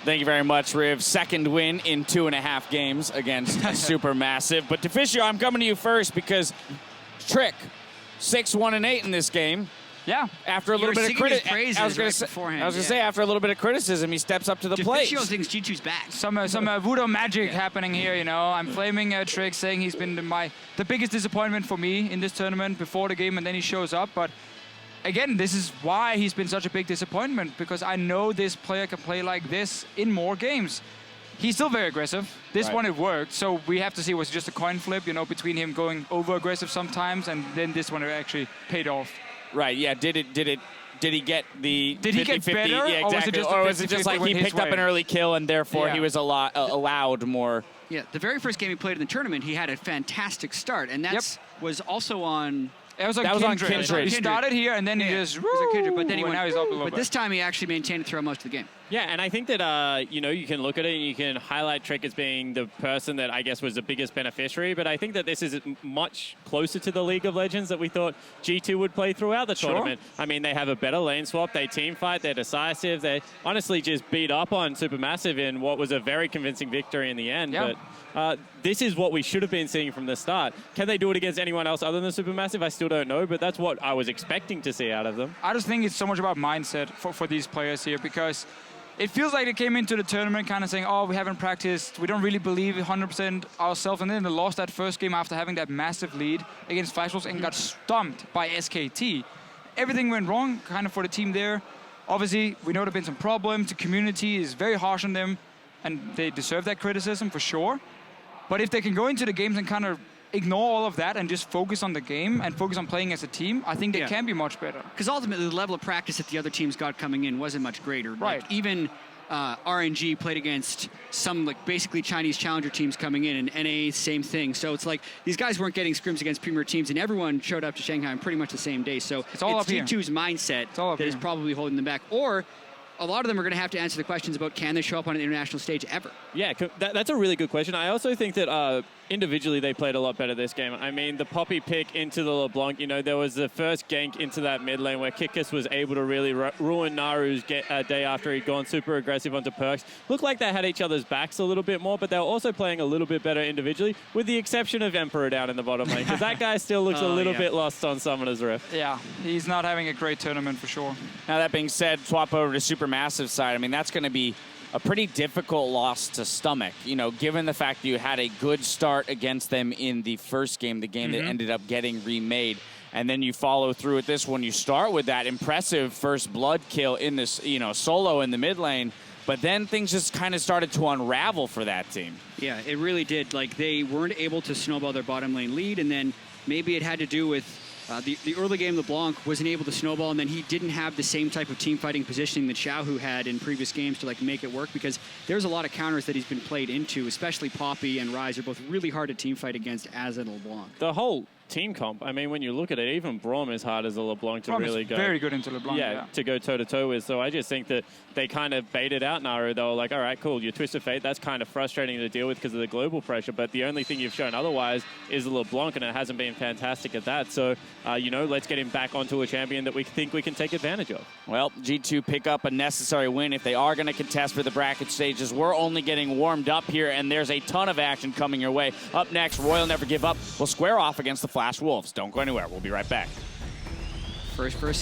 Thank you very much, Riv. Second win in 2.5 games against SuperMassive. But Deficio, I'm coming to you first because Trick, 6-1-8 in this game. Yeah. After a little bit of criticism, I was going to say, after a little bit of criticism, he steps up to the plate. Deficio thinks G2's back. Some voodoo magic happening here, you know. I'm flaming Trick, saying he's been the biggest disappointment for me in this tournament before the game, and then he shows up. But again, this is why he's been such a big disappointment, because I know this player can play like this in more games. He's still very aggressive. This one, it worked. So we have to see, was it just a coin flip, you know, between him going over-aggressive sometimes, and then this one, it actually paid off. Right, yeah. Did he get the 50-50? Did he get better? Yeah, exactly. Or was it just like he picked up an early kill and therefore he was allowed more? Yeah, the very first game he played in the tournament, he had a fantastic start, and that was also on... It was on Kindred. He started here, and then he just... Kindred, but then he went, now he's up a little but bit. this time he actually maintained it throughout most of the game. Yeah, and I think that, you know, you can look at it and you can highlight Trick as being the person that I guess was the biggest beneficiary, but I think that this is much closer to the League of Legends that we thought G2 would play throughout the tournament. I mean, they have a better lane swap, they team fight, they're decisive, they honestly just beat up on SuperMassive in what was a very convincing victory in the end. Yeah. But this is what we should have been seeing from the start. Can they do it against anyone else other than SuperMassive? I still don't know, but that's what I was expecting to see out of them. I just think it's so much about mindset for these players here, because it feels like they came into the tournament kind of saying, oh, we haven't practiced, we don't really believe 100% ourselves, and then they lost that first game after having that massive lead against fabFabulous and got stomped by SKT. Everything went wrong kind of for the team there. Obviously, we know there have been some problems. The community is very harsh on them, and they deserve that criticism for sure. But if they can go into the games and kind of ignore all of that and just focus on the game and focus on playing as a team, I think they can be much better. Because ultimately, the level of practice that the other teams got coming in wasn't much greater. Right. Like, even RNG played against some basically Chinese challenger teams coming in, and NA, same thing. So it's like these guys weren't getting scrims against premier teams, and everyone showed up to Shanghai on pretty much the same day. So it's all up here. T2's mindset that is probably holding them back. Or a lot of them are going to have to answer the questions about can they show up on an international stage ever? Yeah, that's a really good question. I also think that individually they played a lot better this game. I mean, the Poppy pick into the LeBlanc, you know, there was the first gank into that mid lane where Kikis was able to really ruin Naru's day after he'd gone super aggressive onto Perkz. Looked like they had each other's backs a little bit more, but they were also playing a little bit better individually, with the exception of Emperor down in the bottom lane, because that guy still looks a little bit lost on Summoner's Rift. Yeah, he's not having a great tournament for sure. Now, that being said, swap over to SuperMassive side. I mean, that's going to be a pretty difficult loss to stomach, you know, given the fact that you had a good start against them in the first game, the game that ended up getting remade, and then you follow through with this one. You start with that impressive first blood kill in this, you know, solo in the mid lane, but then things just kind of started to unravel for that team. Yeah, it really did. Like, they weren't able to snowball their bottom lane lead, and then maybe it had to do with the early game, LeBlanc wasn't able to snowball, and then he didn't have the same type of team fighting positioning that Xiaohu had in previous games to make it work, because there's a lot of counters that he's been played into, especially Poppy and Ryze are both really hard to team fight against as a LeBlanc. The whole team comp, I mean, when you look at it, even Braum is hard as a LeBlanc to really go. Very good into LeBlanc. Yeah, to go toe-to-toe with. So I just think that they kind of baited out Naru. They were like, all right, cool, your Twist of Fate, that's kind of frustrating to deal with because of the global pressure, but the only thing you've shown otherwise is the LeBlanc, and it hasn't been fantastic at that. So, you know, let's get him back onto a champion that we think we can take advantage of. Well, G2 pick up a necessary win if they are going to contest for the bracket stages. We're only getting warmed up here, and there's a ton of action coming your way. Up next, Royal Never Give Up will square off against the Flash Wolves. Don't go anywhere. We'll be right back. First